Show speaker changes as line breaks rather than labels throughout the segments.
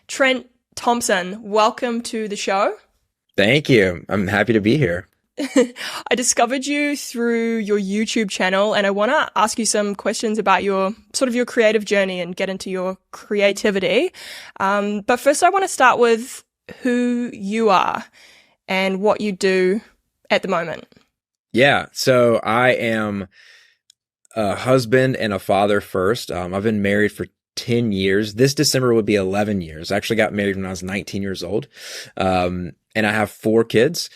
Trent Thompson, welcome to the show.
Thank you. I'm happy to be here.
I discovered you through your YouTube channel, and I want to ask you some questions about your creative journey and get into your creativity. But first, I want to start with who you are and what you do at the moment.
Yeah. So I am a husband and a father first. I've been married for 10 years. This December would be 11 years. I actually got married when I was 19 years old. And I have 4 kids.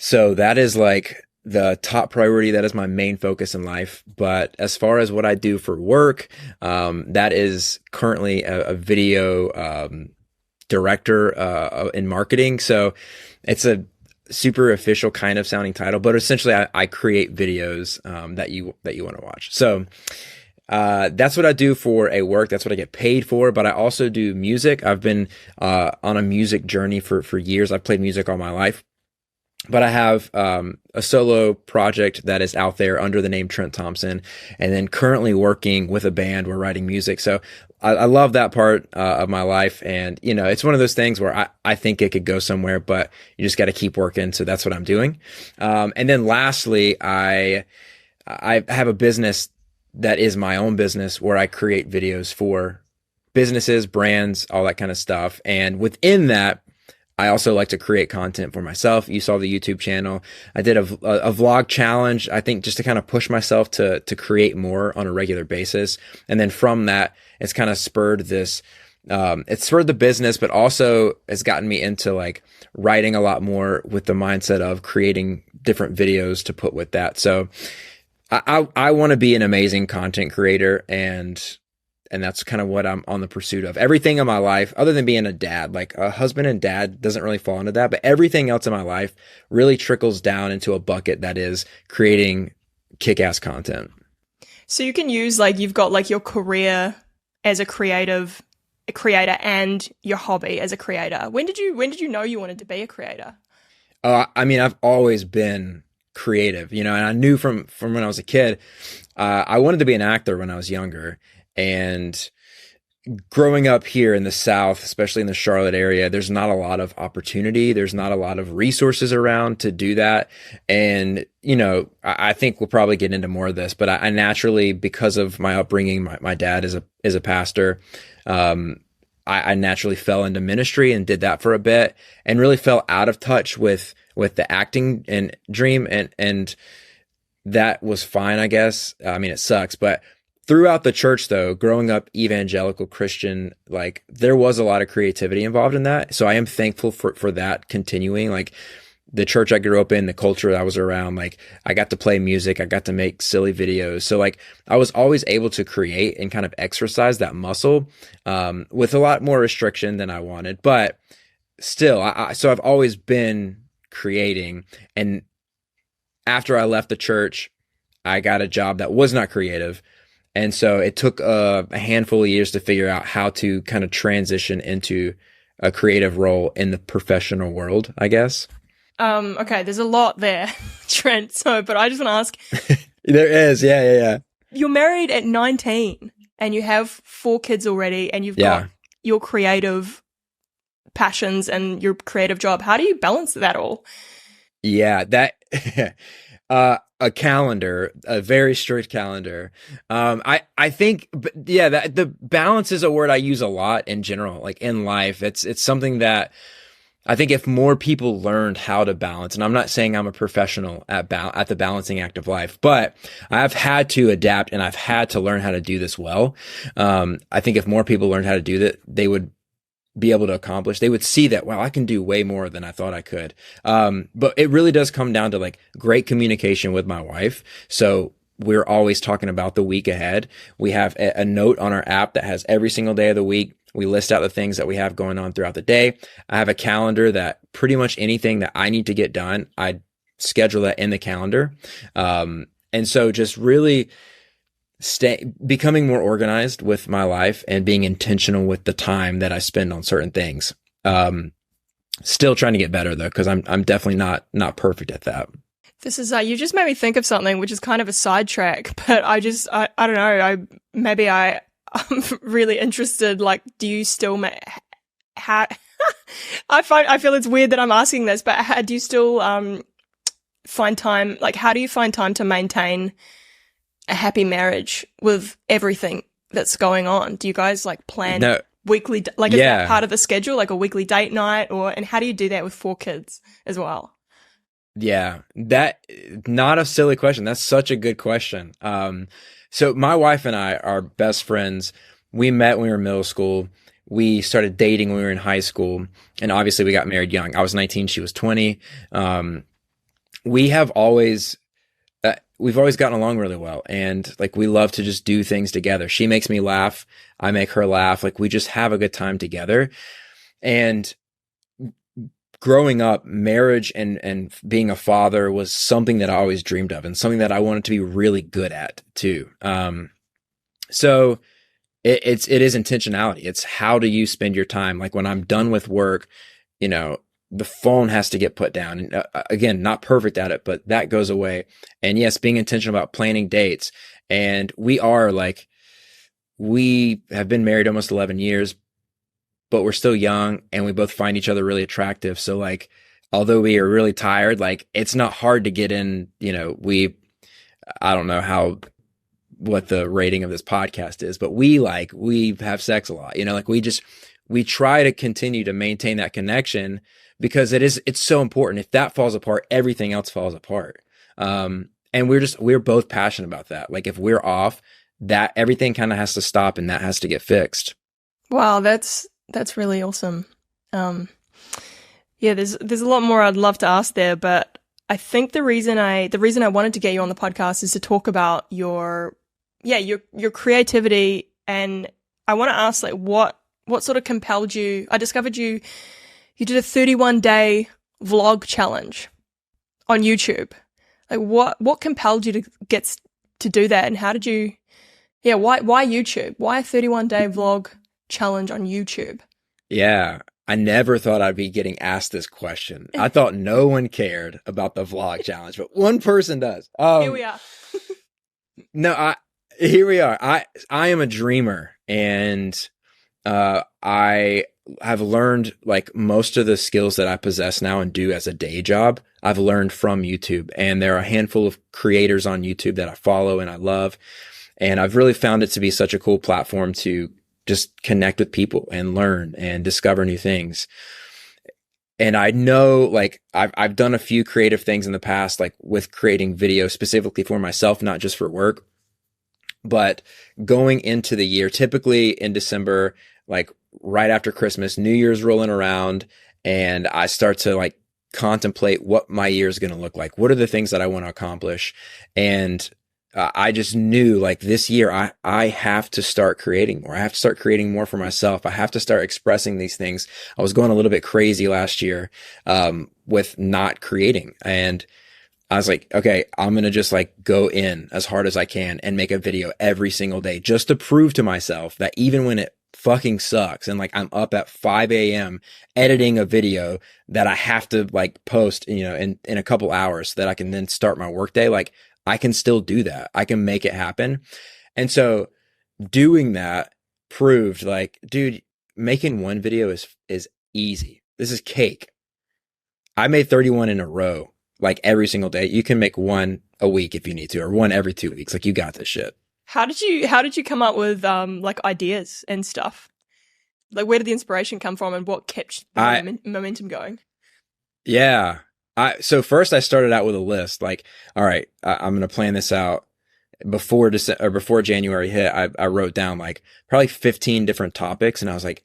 So that is like the top priority. That is my main focus in life. But as far as what I do for work, that is currently a video director in marketing. So it's a super official kind of sounding title, but essentially I create videos that you want to watch. So that's what I do for a work. That's what I get paid for. But I also do music. I've been on a music journey for years. I've played music all my life. But I have a solo project that is out there under the name Trent Thompson, and then currently working with a band. We're writing music. So I love that part of my life. And, you know, it's one of those things where I think it could go somewhere, but you just got to keep working. So that's what I'm doing. And then lastly, I have a business that is my own business where I create videos for businesses, brands, all that kind of stuff. And within that, I also like to create content for myself. You saw the YouTube channel. I did a vlog challenge, I think just to kind of push myself to create more on a regular basis. And then from that, it's kind of spurred this, it spurred the business, but also it's gotten me into like writing a lot more with the mindset of creating different videos to put with that. So I want to be an amazing content creator, and that's kind of what I'm on the pursuit of. Everything in my life, other than being a dad, like a husband and dad doesn't really fall into that, but everything else in my life really trickles down into a bucket that is creating kick-ass content.
So you can use, like, you've got like your career as a creator and your hobby as a creator. When did you know you wanted to be a creator?
I mean, I've always been creative, you know, and I knew from when I was a kid, I wanted to be an actor when I was younger. And growing up here in the South, especially in the Charlotte area, there's not a lot of opportunity. There's not a lot of resources around to do that. And, you know, I think we'll probably get into more of this, but I naturally, because of my upbringing, my dad is a pastor. I naturally fell into ministry and did that for a bit and really fell out of touch with the acting and dream. And that was fine, I guess. I mean, it sucks, but throughout the church, though, growing up evangelical Christian, like there was a lot of creativity involved in that. So I am thankful for that continuing. Like the church I grew up in, the culture I was around, like I got to play music, I got to make silly videos. So like I was always able to create and kind of exercise that muscle with a lot more restriction than I wanted. But still, so I've always been creating. And after I left the church, I got a job that was not creative. And so it took a handful of years to figure out how to kind of transition into a creative role in the professional world, I guess.
Okay, there's a lot there, Trent. But I just want to ask.
There is, yeah.
You're married at 19 and you have 4 kids already, and you've got your creative passions and your creative job. How do you balance that all?
Yeah, that a calendar, a very strict calendar. I think, that the balance is a word I use a lot in general, like in life. It's something that I think if more people learned how to balance, and I'm not saying I'm a professional at the balancing act of life, but I've had to adapt and I've had to learn how to do this well. I think if more people learned how to do that, they would be able to accomplish. They would see that, wow, I can do way more than I thought I could. But it really does come down to like great communication with my wife. So we're always talking about the week ahead. We have a note on our app that has every single day of the week. We list out the things that we have going on throughout the day. I have a calendar that pretty much anything that I need to get done, I schedule that in the calendar. And so just really becoming more organized with my life and being intentional with the time that I spend on certain things. Still trying to get better though, because I'm definitely not perfect at that.
This is you just made me think of something which is kind of a sidetrack, but I don't know. I'm really interested. Like, do you still how I feel it's weird that I'm asking this, but how do you still find time? Like, how do you find time to maintain a happy marriage with everything that's going on? Do you guys like plan weekly, like is that part of the schedule, like a weekly date night, and how do you do that with 4 kids as well?
Yeah, that not a silly question. That's such a good question. So my wife and I are best friends. We met when we were in middle school. We started dating when we were in high school, and obviously we got married young. I was 19, she was 20. We have always we've always gotten along really well, and like we love to just do things together. She makes me laugh, I make her laugh. Like we just have a good time together. And growing up, marriage and being a father was something that I always dreamed of, and something that I wanted to be really good at too. So it is intentionality. It's how do you spend your time? Like when I'm done with work, the phone has to get put down. And again, not perfect at it, but that goes away. And yes, being intentional about planning dates. And we have been married almost 11 years, but we're still young and we both find each other really attractive. So like, although we are really tired, like it's not hard to get in, I don't know what the rating of this podcast is, but we have sex a lot, we try to continue to maintain that connection because it's so important. If that falls apart, everything else falls apart. And we're both passionate about that. Like if we're off, that everything kind of has to stop and that has to get fixed.
Wow. That's really awesome. There's a lot more I'd love to ask there, but I think the reason I wanted to get you on the podcast is to talk about your creativity. And I want to ask like what sort of compelled you? I discovered you did a 31-day vlog challenge on YouTube. Like what compelled you to do that? And how did you, why YouTube? Why a 31-day vlog challenge on YouTube?
Yeah. I never thought I'd be getting asked this question. I thought no one cared about the vlog challenge, but one person does.
Here we are.
Here we are. I am a dreamer, and I have learned like most of the skills that I possess now and do as a day job, I've learned from YouTube. And there are a handful of creators on YouTube that I follow and I love. And I've really found it to be such a cool platform to just connect with people and learn and discover new things. And I know like I've done a few creative things in the past, like with creating videos specifically for myself, not just for work. But going into the year, typically in December, like right after Christmas, New Year's rolling around, and I start to like contemplate what my year is going to look like. What are the things that I want to accomplish? And I just knew like this year, I have to start creating more. I have to start creating more for myself. I have to start expressing these things. I was going a little bit crazy last year with not creating. And I was like, okay, I'm going to just like go in as hard as I can and make a video every single day just to prove to myself that even when it fucking sucks and like I'm up at 5 a.m. editing a video that I have to like post, in a couple hours so that I can then start my workday, like I can still do that. I can make it happen. And so doing that proved like, dude, making one video is easy. This is cake. I made 31 in a row. Like every single day. You can make one a week if you need to, or one every 2 weeks. Like you got this shit.
How did you come up with like ideas and stuff? Like where did the inspiration come from and what kept the momentum going?
Yeah. So first I started out with a list. Like, all right, I'm going to plan this out before January hit. I wrote down like probably 15 different topics, and I was like,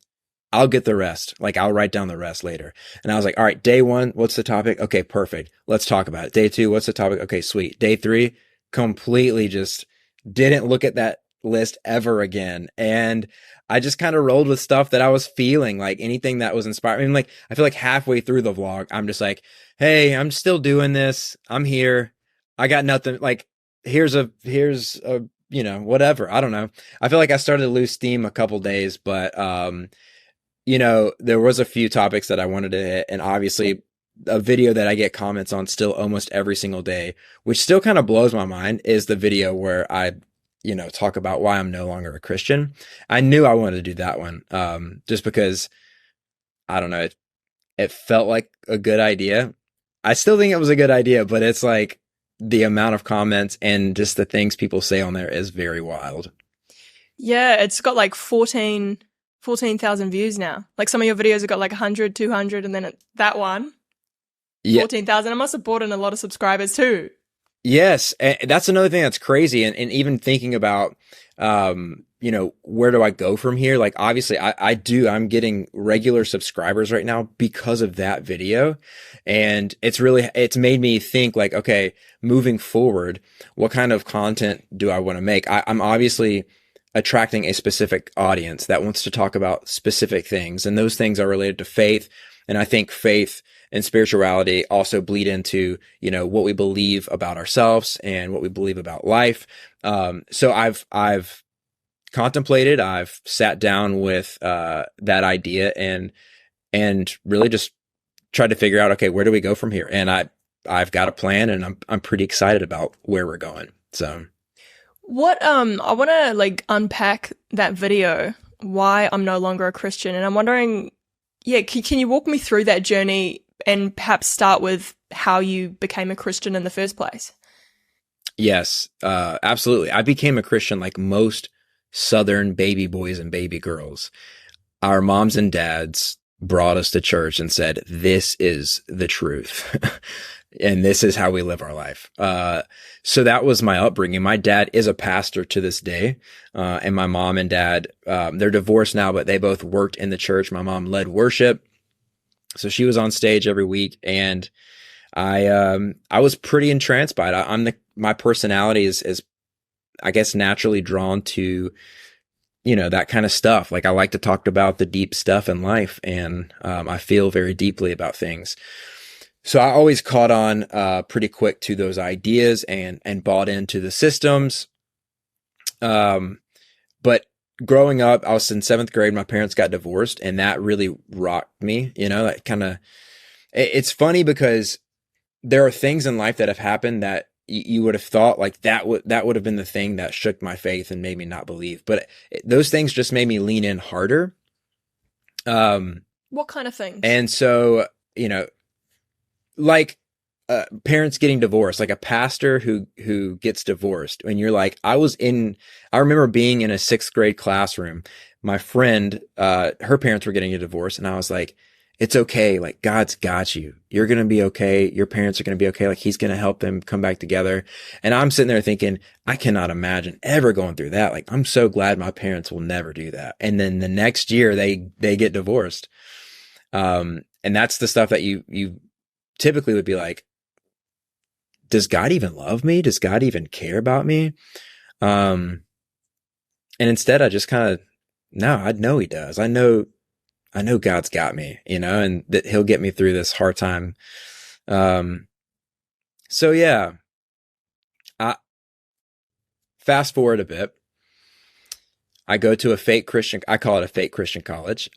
I'll get the rest. Like I'll write down the rest later. And I was like, all right, day 1, what's the topic? Okay, perfect. Let's talk about it. Day 2, what's the topic? Okay, sweet. Day 3, completely just didn't look at that list ever again. And I just kind of rolled with stuff that I was feeling, like anything that was inspiring. I mean, like, I feel like halfway through the vlog, I'm just like, hey, I'm still doing this. I'm here. I got nothing. Like, here's a, whatever. I don't know. I feel like I started to lose steam a couple days, but, there was a few topics that I wanted to hit, and obviously a video that I get comments on still almost every single day, which still kind of blows my mind, is the video where I, talk about why I'm no longer a Christian. I knew I wanted to do that one, just because I don't know, it felt like a good idea. I still think it was a good idea, but it's like the amount of comments and just the things people say on there is very wild.
Yeah, it's got like 14,000 views now. Like some of your videos have got like 100, 200, and then that one, 14,000. I must have brought in a lot of subscribers too.
Yes. And that's another thing that's crazy. And even thinking about, where do I go from here? Like, obviously I'm getting regular subscribers right now because of that video. And it's made me think like, okay, moving forward, what kind of content do I want to make? I'm obviously attracting a specific audience that wants to talk about specific things. And those things are related to faith. And I think faith and spirituality also bleed into, what we believe about ourselves and what we believe about life. So I've contemplated, I've sat down with, that idea and really just tried to figure out, okay, where do we go from here? And I've got a plan and I'm pretty excited about where we're going. So
what, I want to like unpack that video, why I'm no longer a Christian. And I'm wondering, can you walk me through that journey and perhaps start with how you became a Christian in the first place?
Yes, absolutely. I became a Christian like most Southern baby boys and baby girls. Our moms and dads brought us to church and said, this is the truth. And this is how we live our life. So that was my upbringing. My dad is a pastor to this day. And my mom and dad, they're divorced now, but they both worked in the church. My mom led worship. So she was on stage every week, and I was pretty entranced by it. My personality is, I guess, naturally drawn to, that kind of stuff. Like I like to talk about the deep stuff in life, and I feel very deeply about things. So I always caught on pretty quick to those ideas and bought into the systems. But growing up, I was in 7th grade. My parents got divorced, and that really rocked me. That kind of, it's funny because there are things in life that have happened that you would have thought like that would have been the thing that shook my faith and made me not believe. But those things just made me lean in harder.
What kind of things?
And so, like parents getting divorced, like a pastor who gets divorced, and you're like, I remember being in a 6th grade classroom. My friend, her parents were getting a divorce, and I was like, it's okay. Like, God's got you. You're going to be okay. Your parents are going to be okay. Like, he's going to help them come back together. And I'm sitting there thinking, I cannot imagine ever going through that. Like, I'm so glad my parents will never do that. And then the next year they get divorced. And that's the stuff that you typically would be like, does God even love me? Does God even care about me? And instead I just kind of, no, I know he does. I know God's got me, and that he'll get me through this hard time. So yeah, fast forward a bit. I go to I call it a fake Christian college.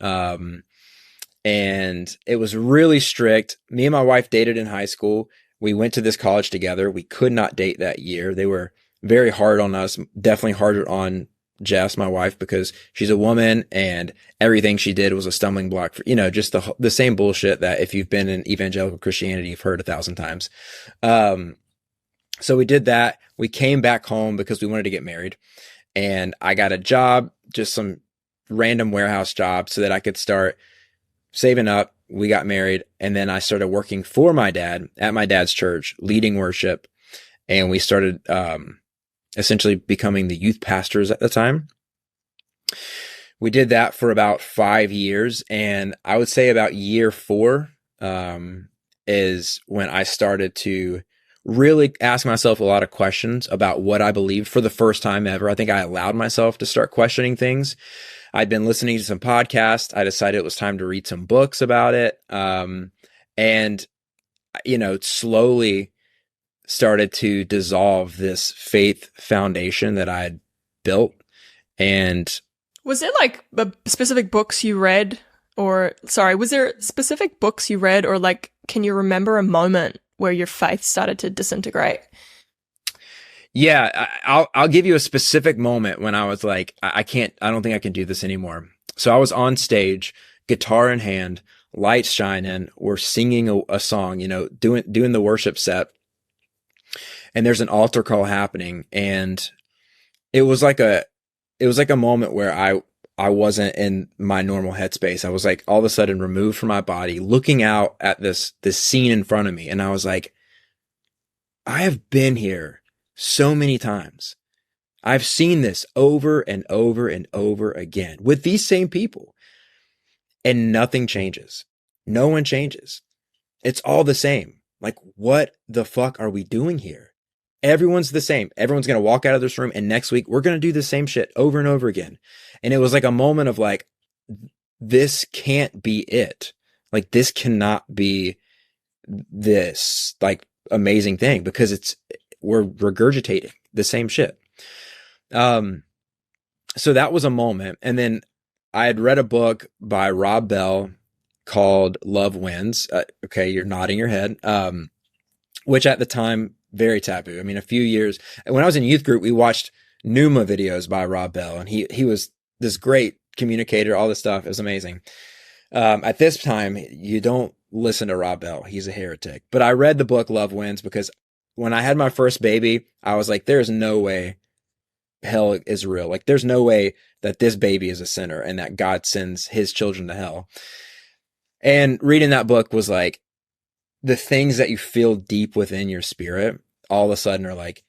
And it was really strict. Me and my wife dated in high school. We went to this college together. We could not date that year. They were very hard on us, definitely harder on Jess, my wife, because she's a woman and everything she did was a stumbling block for, just the same bullshit that if you've been in evangelical Christianity, you've heard 1,000 times. So we did that. We came back home because we wanted to get married, and I got a job, just some random warehouse job, so that I could start saving up. We got married, and then I started working for my dad at my dad's church, leading worship. And we started, essentially becoming the youth pastors at the time. We did that for about 5 years. And I would say about year 4, is when I started to really ask myself a lot of questions about what I believed for the first time ever. I think I allowed myself to start questioning things. I'd been listening to some podcasts. I decided it was time to read some books about it. And, slowly started to dissolve this faith foundation that I had built. And
was there like specific books you read, was there specific books you read, or like, can you remember a moment where your faith started to disintegrate?
Yeah, I'll give you a specific moment when I was like, I don't think I can do this anymore. So I was on stage guitar in hand, lights shining. We're singing a song, doing the worship set. And there's an altar call happening. And it was like a moment where I wasn't in my normal headspace. I was like all of a sudden removed from my body, looking out at this scene in front of me. And I was like, I have been here so many times. I've seen this over and over and over again with these same people, and nothing changes. No one changes. It's all the same. Like, what the fuck are we doing here? Everyone's the same. Everyone's going to walk out of this room, and next week we're going to do the same shit over and over again. And it was like a moment of like, this can't be it. Like, this cannot be this like amazing thing, because we're regurgitating the same shit. So that was a moment. And then I had read a book by Rob Bell called Love Wins. Okay. You're nodding your head. Which at the time, very taboo. I mean, a few years when I was in youth group, we watched Numa videos by Rob Bell, and he was this great communicator, all this stuff. It was amazing. At this time, you don't listen to Rob Bell. He's a heretic. But I read the book Love Wins because when I had my first baby, I was like, there's no way hell is real. Like, there's no way that this baby is a sinner and that God sends his children to hell. And reading that book was like, the things that you feel deep within your spirit all of a sudden are like,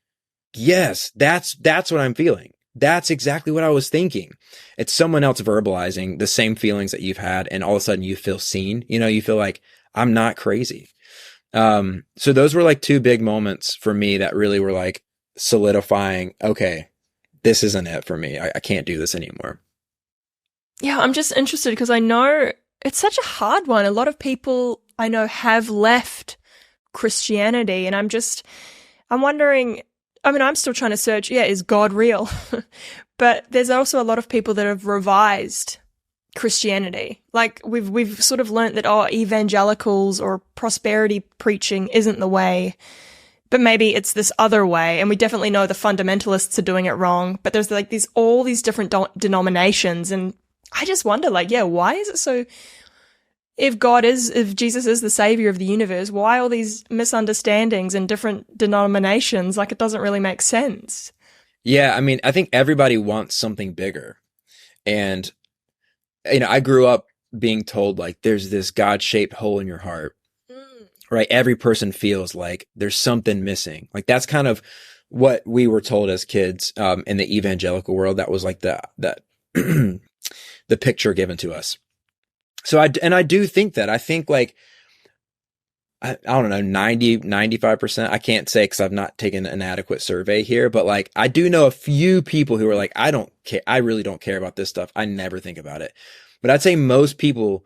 yes, that's what I'm feeling. That's exactly what I was thinking. It's someone else verbalizing the same feelings that you've had. And all of a sudden you feel seen, you feel like I'm not crazy. So those were like two big moments for me that really were like solidifying, okay, this isn't it for me. I can't do this anymore.
Yeah, I'm just interested because I know it's such a hard one. A lot of people I know have left Christianity, and I'm wondering, I mean, I'm still trying to search, is God real? But there's also a lot of people that have revised Christianity. Like we've sort of learnt that, evangelicals or prosperity preaching isn't the way, but maybe it's this other way. And we definitely know the fundamentalists are doing it wrong, but there's like all these different denominations. And I just wonder, why is it so, if Jesus is the savior of the universe, why all these misunderstandings and different denominations? Like, it doesn't really make sense.
Yeah. I mean, I think everybody wants something bigger. And, I grew up being told like, there's this God-shaped hole in your heart, right? Every person feels like there's something missing. Like, that's kind of what we were told as kids, in the evangelical world. That was like the picture given to us. So I do think that. I think like, I don't know, 95%. I can't say because I've not taken an adequate survey here, but like, I do know a few people who are like, I don't care. I really don't care about this stuff. I never think about it. But I'd say most people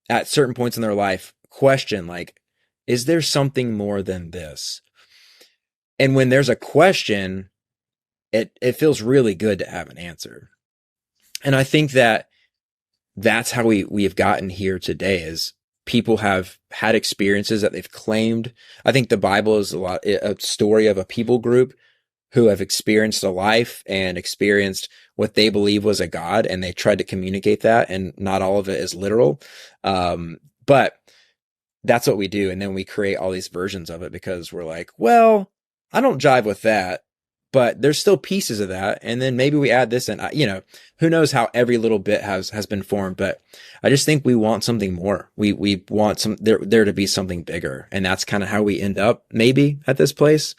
at certain points in their life question like, is there something more than this? And when there's a question, it feels really good to have an answer. And I think that's how we have gotten here today, is people have had experiences that they've claimed. I think the Bible is a story of a people group who have experienced a life and experienced what they believe was a God, and they tried to communicate that, and not all of it is literal. But that's what we do. And then we create all these versions of it because we're like, well, I don't jive with that, but there's still pieces of that. And then maybe we add this, and who knows how every little bit has been formed. But I just think we want something more. We want there to be something bigger. And that's kind of how we end up maybe at this place.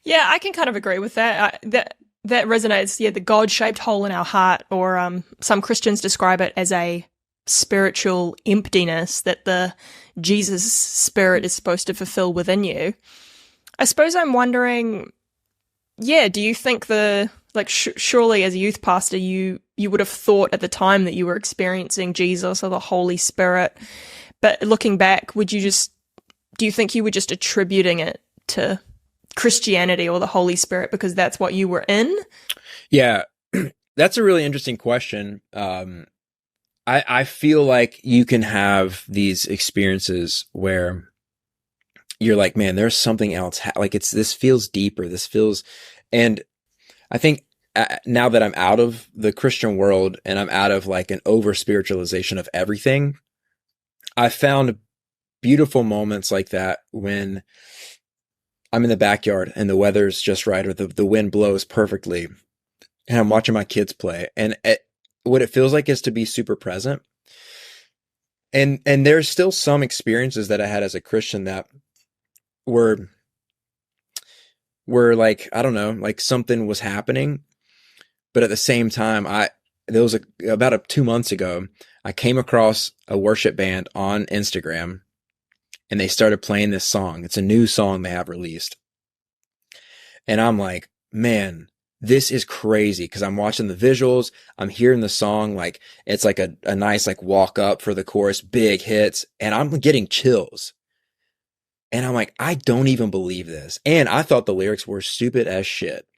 Yeah, I can kind of agree with that. That resonates. Yeah, the God-shaped hole in our heart, or some Christians describe it as a spiritual emptiness that the Jesus spirit is supposed to fulfill within you. I suppose I'm wondering, do you think surely as a youth pastor, you would have thought at the time that you were experiencing Jesus or the Holy Spirit, but looking back, do you think you were just attributing it to Christianity or the Holy Spirit because that's what you were in? Yeah,
that's a really interesting question. I feel like you can have these experiences where you're like, man, there's something else. Like this feels deeper. And I think now that I'm out of the Christian world and I'm out of like an over spiritualization of everything, I found beautiful moments like that when I'm in the backyard and the weather's just right, or the wind blows perfectly, and I'm watching my kids play. And what it feels like is to be super present. And there's still some experiences that I had as a Christian that were like, I don't know, like something was happening. But at the same time, about 2 months ago, I came across a worship band on Instagram, and they started playing this song. It's a new song they have released. And I'm like, man, this is crazy, because I'm watching the visuals. I'm hearing the song. Like, it's like a nice, like, walk up for the chorus, big hits. And I'm getting chills. And I'm like, I don't even believe this. And I thought the lyrics were stupid as shit.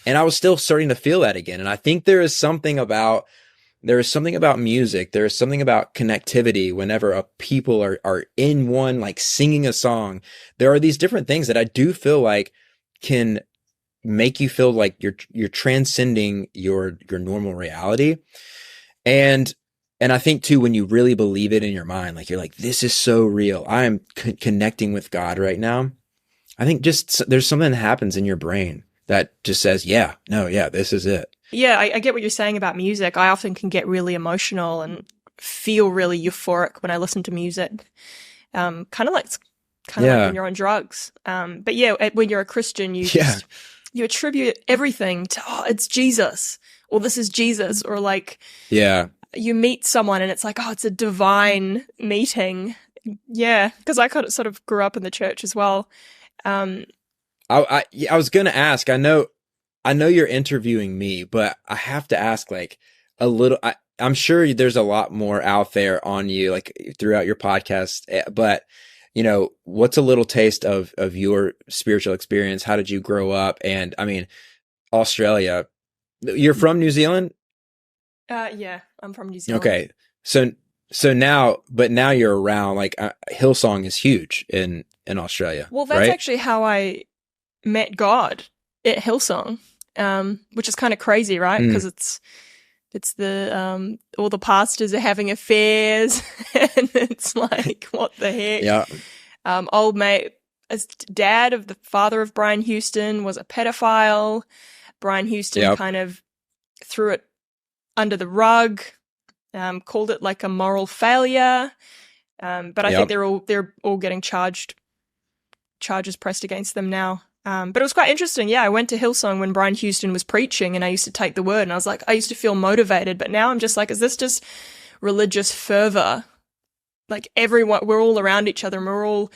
And I was still starting to feel that again. And I think there is something about music. There is something about connectivity whenever a people are in one, like singing a song. There are these different things that I do feel like can make you feel like you're transcending your normal reality. And I think too, when you really believe it in your mind, like you're like, this is so real. I am connecting with God right now. I think just there's something that happens in your brain that just says, this is it.
Yeah, I get what you're saying about music. I often can get really emotional and feel really euphoric when I listen to music. Kind of like when you're on drugs. But yeah, when you're a Christian, you attribute everything to, it's Jesus, or this is Jesus, or like, you meet someone and it's like, it's a divine meeting. Yeah, because I sort of grew up in the church as well.
I was going to ask, I know you're interviewing me, but I have to ask, like, a little, I'm sure there's a lot more out there on you, like throughout your podcast, but you know, what's a little taste of your spiritual experience? How did you grow up? And I mean, Australia, you're from New Zealand?
Yeah, I'm from New Zealand.
Okay. So now you're around, like, Hillsong is huge in Australia.
Well, that's
right?
Actually how I met God, at Hillsong, which is kind of crazy, right? Because it's the all the pastors are having affairs, and it's like, what the heck?
Yeah.
Old mate, as dad of the father of Brian Houston, was a pedophile. Brian Houston kind of threw it under the rug, called it like a moral failure. But I think they're all getting charges pressed against them now. But it was quite interesting. Yeah, I went to Hillsong when Brian Houston was preaching, and I used to take the word, and I was like, I used to feel motivated, but now I'm just like, is this just religious fervor? Like, everyone, we're all around each other, and we're all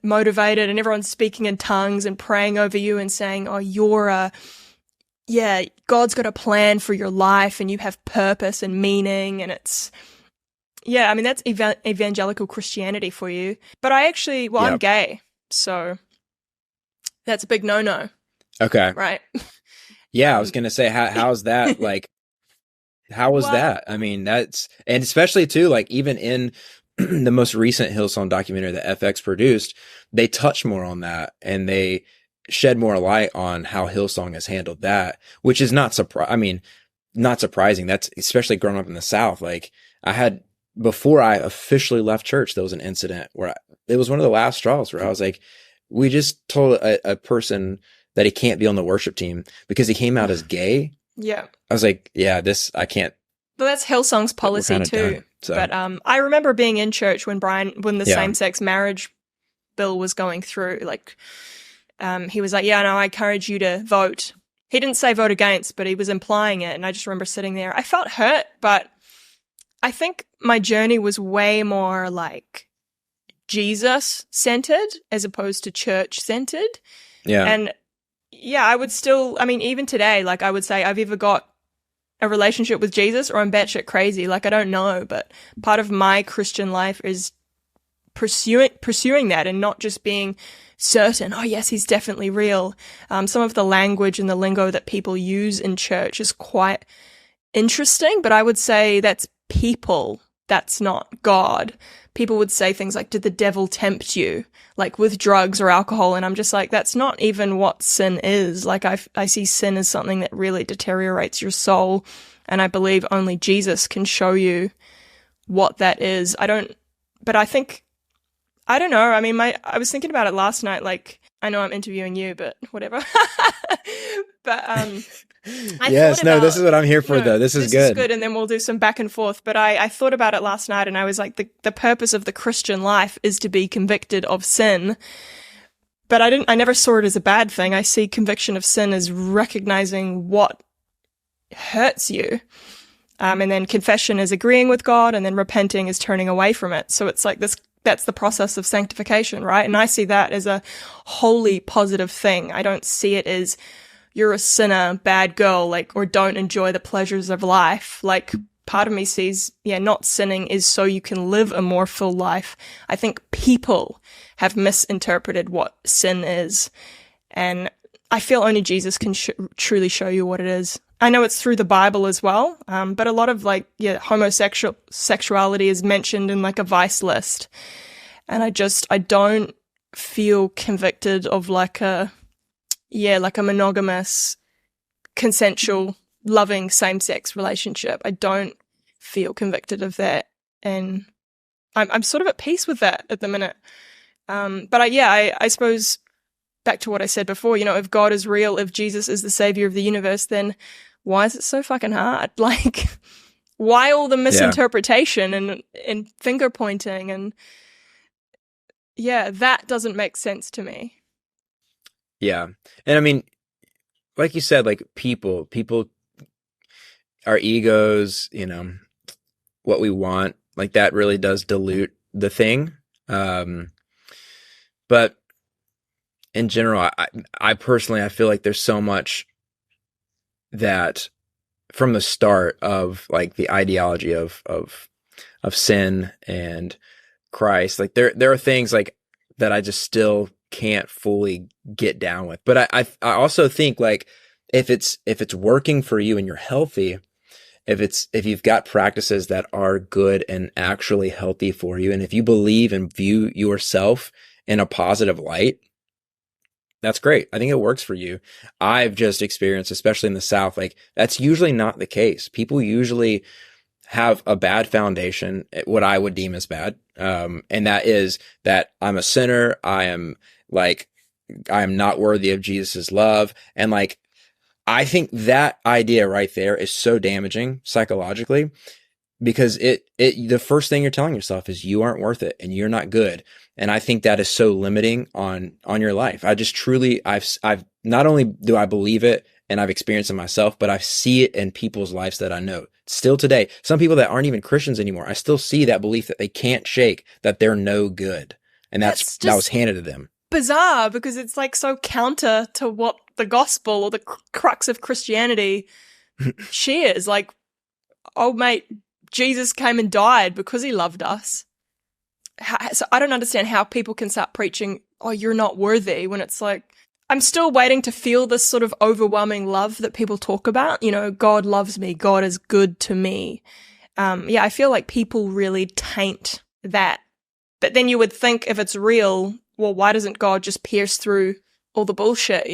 motivated, and everyone's speaking in tongues and praying over you and saying, God's got a plan for your life, and you have purpose and meaning, and it's, I mean, that's evangelical Christianity for you. But I'm gay, so that's a big no-no.
Okay.
Right.
Yeah, I was going to say, how's that? Like, how was that? I mean, and especially too, like, even in the most recent Hillsong documentary that FX produced, they touch more on that, and they shed more light on how Hillsong has handled that, which is not surprising. That's especially growing up in the South. Like, before I officially left church, there was an incident where it was one of the last straws where I was like, we just told a person that he can't be on the worship team because he came out as gay. Yeah. I was like, I can't.
But that's Hillsong's policy too. Done, so. But I remember being in church when the same-sex marriage bill was going through. Like, he was like, I encourage you to vote. He didn't say vote against, but he was implying it. And I just remember sitting there. I felt hurt, but I think my journey was way more like Jesus-centered as opposed to church-centered. Yeah. And I would still, I mean, even today, like, I would say I've either got a relationship with Jesus or I'm batshit crazy. Like, I don't know, but part of my Christian life is pursuing that and not just being certain, yes, he's definitely real. Some of the language and the lingo that people use in church is quite interesting, but I would say that's people that's not God. People would say things like, did the devil tempt you? Like with drugs or alcohol. And I'm just like, that's not even what sin is. Like I see sin as something that really deteriorates your soul. And I believe only Jesus can show you what that is. I don't know. I mean, I was thinking about it last night. Like, I know I'm interviewing you, but whatever. But
yes, no, this is what I'm here for, though. This is good.
This is good, and then we'll do some back and forth. But I thought about it last night, and I was like, the purpose of the Christian life is to be convicted of sin. But I never saw it as a bad thing. I see conviction of sin as recognizing what hurts you. And then confession is agreeing with God, and then repenting is turning away from it. So it's like this, that's the process of sanctification, right? And I see that as a wholly positive thing. I don't see it as you're a sinner, bad girl, like, or don't enjoy the pleasures of life. Like, part of me sees, not sinning is so you can live a more full life. I think people have misinterpreted what sin is. And I feel only Jesus can truly show you what it is. I know it's through the Bible as well, but a lot of homosexuality is mentioned in like a vice list. And I don't feel convicted of like a monogamous, consensual, loving same-sex relationship. I don't feel convicted of that. And I'm sort of at peace with that at the minute. But I suppose back to what I said before, if God is real, if Jesus is the savior of the universe, then why is it so fucking hard? Like, why all the misinterpretation and finger pointing? And that doesn't make sense to me.
Yeah. And I mean, like you said, like people, our egos, what we want, like that really does dilute the thing. But in general, I personally, I feel like there's so much that from the start of like the ideology of sin and Christ, like there are things like that I just still can't fully get down with. But I also think like if it's working for you and you're healthy, if you've got practices that are good and actually healthy for you, and if you believe and view yourself in a positive light, that's great. I think it works for you. I've just experienced, especially in the South, like that's usually not the case. People usually have a bad foundation, what I would deem as bad. And that is that I'm a sinner. I am not worthy of Jesus's love. And like, I think that idea right there is so damaging psychologically, because the first thing you're telling yourself is you aren't worth it and you're not good. And I think that is so limiting on your life. I just truly, I've not only do I believe it and I've experienced it myself, but I see it in people's lives that I know still today. Some people that aren't even Christians anymore, I still see that belief that they can't shake, that they're no good. And that was handed to them.
Bizarre, because it's like so counter to what the gospel or the crux of Christianity shares. Like, oh mate, Jesus came and died because he loved us. So I don't understand how people can start preaching, oh, you're not worthy, when it's like, I'm still waiting to feel this sort of overwhelming love that people talk about. God loves me. God is good to me. I feel like people really taint that. But then you would think if it's real, well, why doesn't God just pierce through all the bullshit,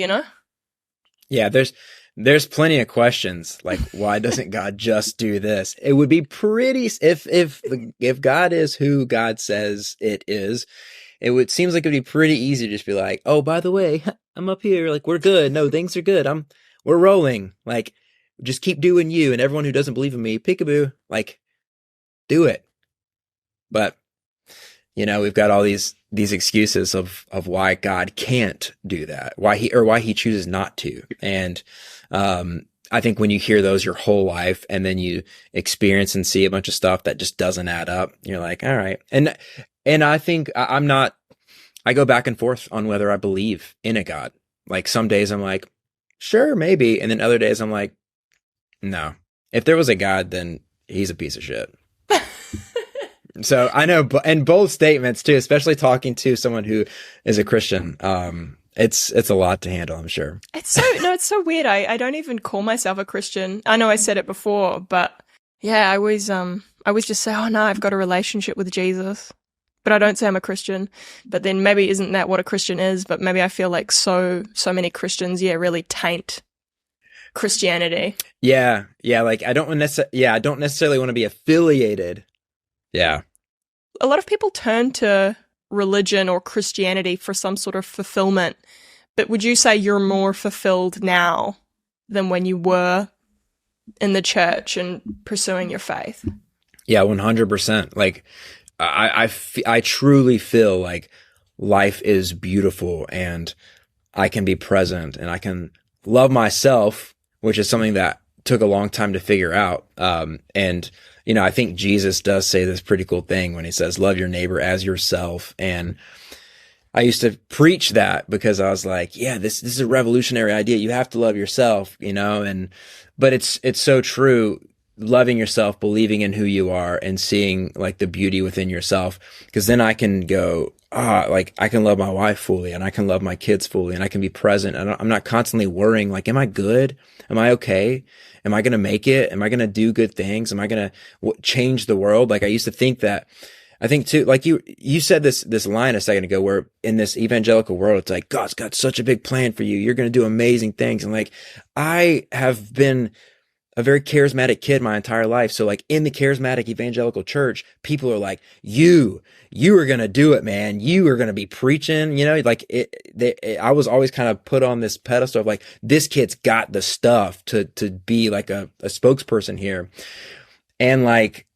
Yeah, there's plenty of questions like, why doesn't God just do this? It would be pretty, if God is who God says it is, seems like it'd be pretty easy to just be like, oh, by the way, I'm up here, like we're good. No, things are good. We're rolling. Like, just keep doing you, and everyone who doesn't believe in me, peekaboo, like, do it. But we've got all these excuses of why God can't do that, why he chooses not to. And I think when you hear those your whole life and then you experience and see a bunch of stuff that just doesn't add up, you're like, all right. And I think I go back and forth on whether I believe in a God. Like some days I'm like, sure, maybe. And then other days I'm like, no, if there was a God, then he's a piece of shit. So I know, and bold statements too, especially talking to someone who is a Christian. It's a lot to handle, I'm sure.
It's so weird. I don't even call myself a Christian. I know I said it before, but Yeah, I always just say, oh no, I've got a relationship with Jesus. But I don't say I'm a Christian. But then maybe isn't that what a Christian is? But maybe I feel like so many Christians, really taint Christianity.
Yeah. Yeah. Like I don't necessarily want to be affiliated. Yeah.
A lot of people turn to religion or Christianity for some sort of fulfillment. But would you say you're more fulfilled now than when you were in the church and pursuing your faith?
Yeah, 100%. Like I truly feel like life is beautiful and I can be present and I can love myself, which is something that took a long time to figure out. And, I think Jesus does say this pretty cool thing when he says, love your neighbor as yourself. And I used to preach that because I was like, yeah, this is a revolutionary idea. You have to love yourself, but it's so true. Loving yourself, believing in who you are and seeing like the beauty within yourself. Cause then I can go, like I can love my wife fully and I can love my kids fully and I can be present. And I'm not constantly worrying like, am I good? Am I okay? Am I going to make it? Am I going to do good things? Am I going to change the world? Like I used to think that. I think too, like you said this line a second ago where in this evangelical world, it's like, God's got such a big plan for you. You're going to do amazing things. And like, I have been a very charismatic kid my entire life. So like in the charismatic evangelical church, people are like, you are going to do it, man. You are going to be preaching, like I was always kind of put on this pedestal of like, this kid's got the stuff to be like a spokesperson here. And like,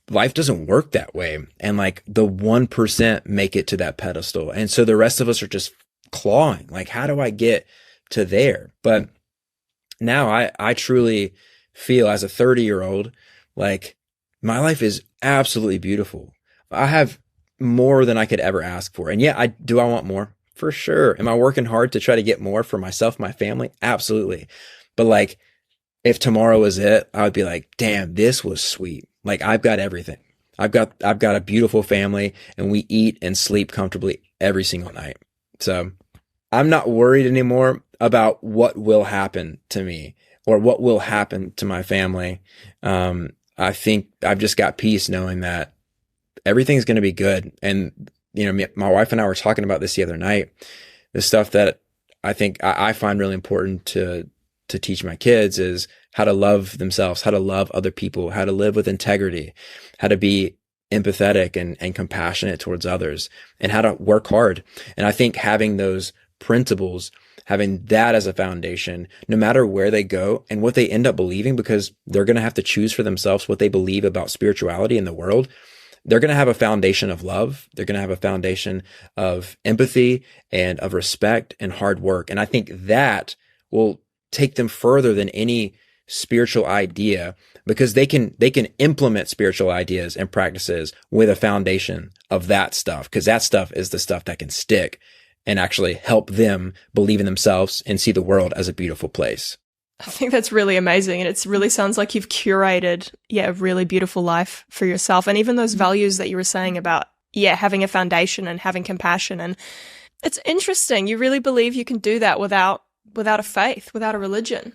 life doesn't work that way. And like the 1% make it to that pedestal. And so the rest of us are just clawing. Like, how do I get to there? But now I truly feel as a 30-year-old, like my life is absolutely beautiful. I have more than I could ever ask for. And yeah, I want more? For sure. Am I working hard to try to get more for myself, my family? Absolutely. But like, if tomorrow was it, I would be like, damn, this was sweet. Like I've got everything. I've got a beautiful family and we eat and sleep comfortably every single night. So I'm not worried anymore about what will happen to me or what will happen to my family. I think I've just got peace knowing that everything's going to be good. And, my wife and I were talking about this the other night, the stuff that I think I find really important to teach my kids is how to love themselves, how to love other people, how to live with integrity, how to be empathetic and compassionate towards others, and how to work hard. And I think having those principles, having that as a foundation, no matter where they go and what they end up believing, because they're going to have to choose for themselves what they believe about spirituality in the world. They're going to have a foundation of love. They're going to have a foundation of empathy and of respect and hard work. And I think that will take them further than any spiritual idea, because they can implement spiritual ideas and practices with a foundation of that stuff, because that stuff is the stuff that can stick and actually help them believe in themselves and see the world as a beautiful place.
I think that's really amazing. And it really sounds like you've curated, a really beautiful life for yourself. And even those values that you were saying about, having a foundation and having compassion. And it's interesting. You really believe you can do that without a faith, without a religion.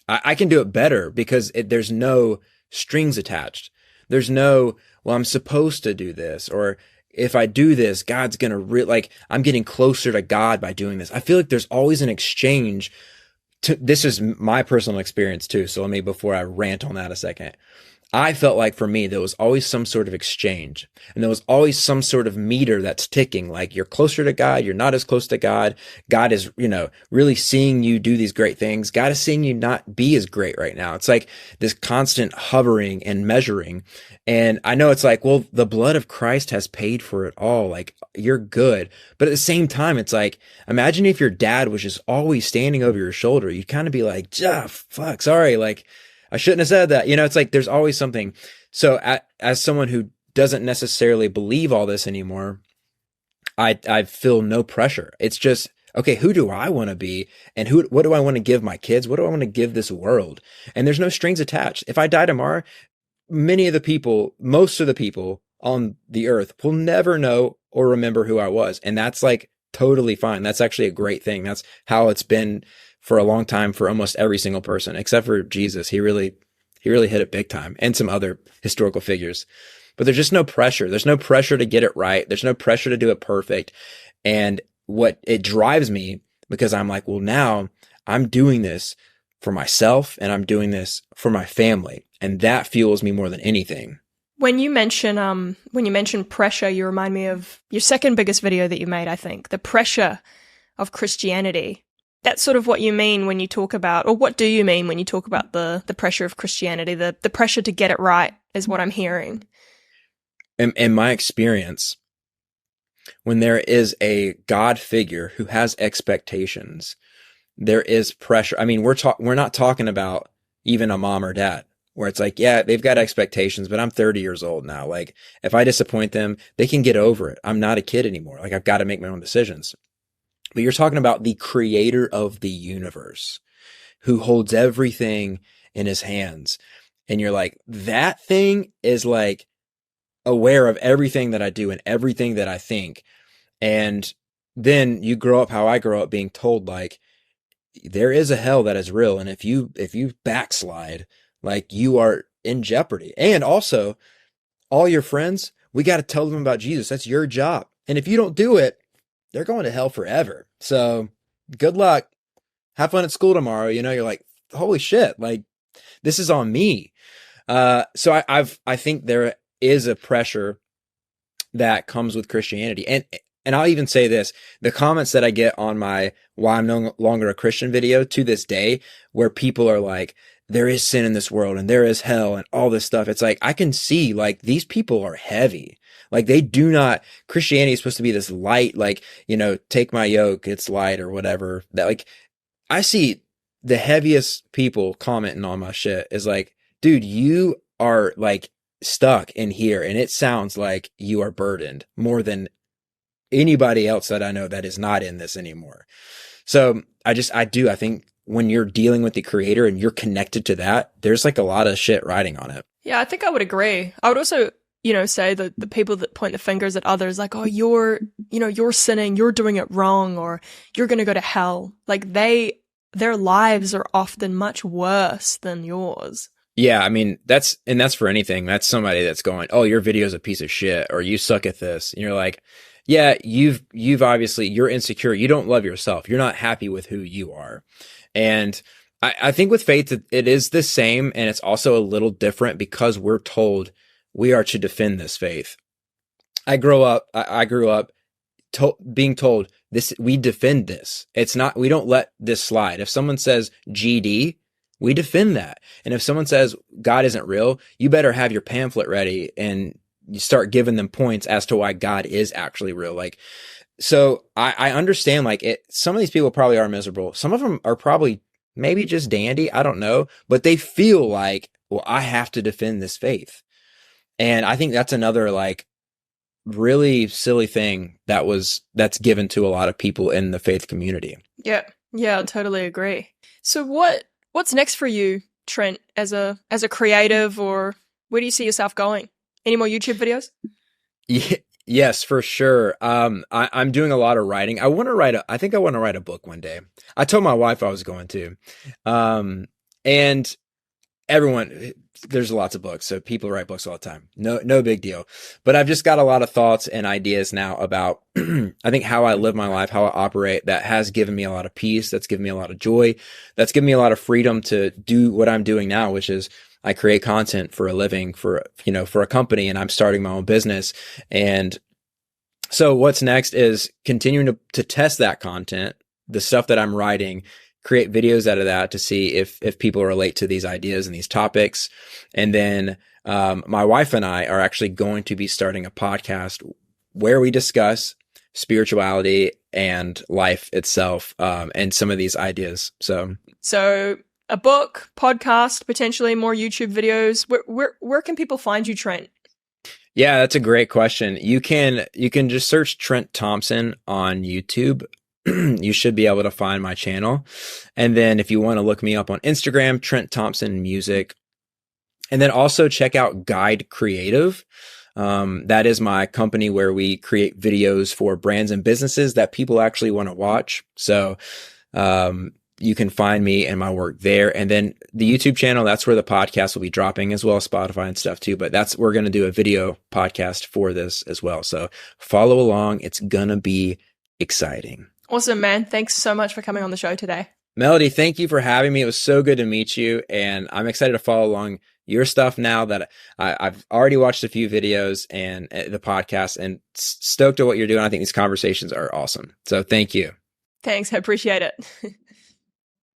I can do it better because there's no strings attached. There's no, well, I'm supposed to do this, or if I do this, God's going to I'm getting closer to God by doing this. I feel like there's always an exchange. This is my personal experience too. So before I rant on that a second, I felt like for me, there was always some sort of exchange, and there was always some sort of meter that's ticking. Like you're closer to God. You're not as close to God. God is, really seeing you do these great things. God is seeing you not be as great right now. It's like this constant hovering and measuring. And I know it's like, well, the blood of Christ has paid for it all. Like you're good. But at the same time, it's like, imagine if your dad was just always standing over your shoulder. You'd kind of be like, fuck, sorry. Like, I shouldn't have said that. It's like there's always something. So as someone who doesn't necessarily believe all this anymore, I feel no pressure. It's just, okay, who do I want to be? And what do I want to give my kids? What do I want to give this world? And there's no strings attached. If I die tomorrow, most of the people on the earth will never know or remember who I was. And that's like totally fine. That's actually a great thing. That's how it's been for a long time for almost every single person, except for Jesus. He really He really hit it big time, and some other historical figures. But there's just no pressure. There's no pressure to get it right. There's no pressure to do it perfect. And what it drives me, because I'm like, well, now I'm doing this for myself and I'm doing this for my family. And that fuels me more than anything.
When you mention pressure, you remind me of your second biggest video that you made, I think, the pressure of Christianity. That's sort of what you mean when you talk about, or what do you mean when you talk about the pressure of Christianity? The pressure to get it right is what I'm hearing.
In my experience, when there is a God figure who has expectations, there is pressure. I mean, we're not talking about even a mom or dad where it's like, yeah, they've got expectations, but I'm 30 years old now. Like, if I disappoint them, they can get over it. I'm not a kid anymore. Like, I've got to make my own decisions. But you're talking about the creator of the universe who holds everything in his hands. And you're like, that thing is like aware of everything that I do and everything that I think. And then you grow up how I grow up, being told like, there is a hell that is real. And if you backslide, like, you are in jeopardy. And also, all your friends, we got to tell them about Jesus. That's your job. And if you don't do it, they're going to hell forever. So good luck. Have fun at school tomorrow. You know, you're like, holy shit, like, this is on me. So I think there is a pressure that comes with Christianity. And I'll even say this, the comments that I get on my Why I'm No Longer a Christian video to this day, where people are like, there is sin in this world and there is hell and all this stuff. It's like, I can see, like, these people are heavy. Like, they do not, Christianity is supposed to be this light, like, you know, take my yoke, it's light or whatever. That, like, I see the heaviest people commenting on my shit is like, dude, you are like stuck in here and it sounds like you are burdened more than anybody else that I know that is not in this anymore. So I think when you're dealing with the creator and you're connected to that, there's like a lot of shit riding on it.
Yeah, I think I would agree. I would also, say that the people that point the fingers at others, like, oh, you're sinning, you're doing it wrong, or you're going to go to hell. Like, their lives are often much worse than yours.
Yeah, I mean, that's for anything. That's somebody that's going, oh, your video's a piece of shit, or you suck at this. And you're like, yeah, you've obviously, you're insecure. You don't love yourself. You're not happy with who you are. And I think with faith, it is the same. And it's also a little different because we're told we are to defend this faith. I grew up being told this, we defend this. It's not, we don't let this slide. If someone says GD, we defend that. And if someone says God isn't real, you better have your pamphlet ready and you start giving them points as to why God is actually real. Like, so I understand, like, some of these people probably are miserable. Some of them are probably maybe just dandy. I don't know, but they feel like, well, I have to defend this faith. And I think that's another, like, really silly thing that's given to a lot of people in the faith community.
Yeah, I totally agree. So what's next for you, Trent, as a creative, or where do you see yourself going? Any more YouTube videos?
Yeah, yes, for sure. I'm doing a lot of writing. I think I want to write a book one day. I told my wife I was going to. And everyone, there's lots of books, so people write books all the time. No big deal. But I've just got a lot of thoughts and ideas now about, I think, how I live my life, how I operate, that has given me a lot of peace. That's given me a lot of joy. That's given me a lot of freedom to do what I'm doing now, which is I create content for a living for a company, and I'm starting my own business. And so what's next is continuing to test that content, the stuff that I'm writing, create videos out of that to see if people relate to these ideas and these topics. And then my wife and I are actually going to be starting a podcast where we discuss spirituality and life itself, and some of these ideas. So a book, podcast, potentially more YouTube videos. Where can people find you, Trent? Yeah, that's a great question. You can just search Trent Thompson on YouTube. You should be able to find my channel. And then if you want to look me up on Instagram, Trent Thompson Music. And then also check out Guide Creative. That is my company where we create videos for brands and businesses that people actually want to watch. So, you can find me and my work there. And then the YouTube channel, that's where the podcast will be dropping, as well as Spotify and stuff too. But we're going to do a video podcast for this as well. So follow along. It's going to be exciting.
Awesome, man. Thanks so much for coming on the show today.
Melody, thank you for having me. It was so good to meet you. And I'm excited to follow along your stuff now that I've already watched a few videos and the podcast, and stoked at what you're doing. I think these conversations are awesome. So thank you.
Thanks. I appreciate it.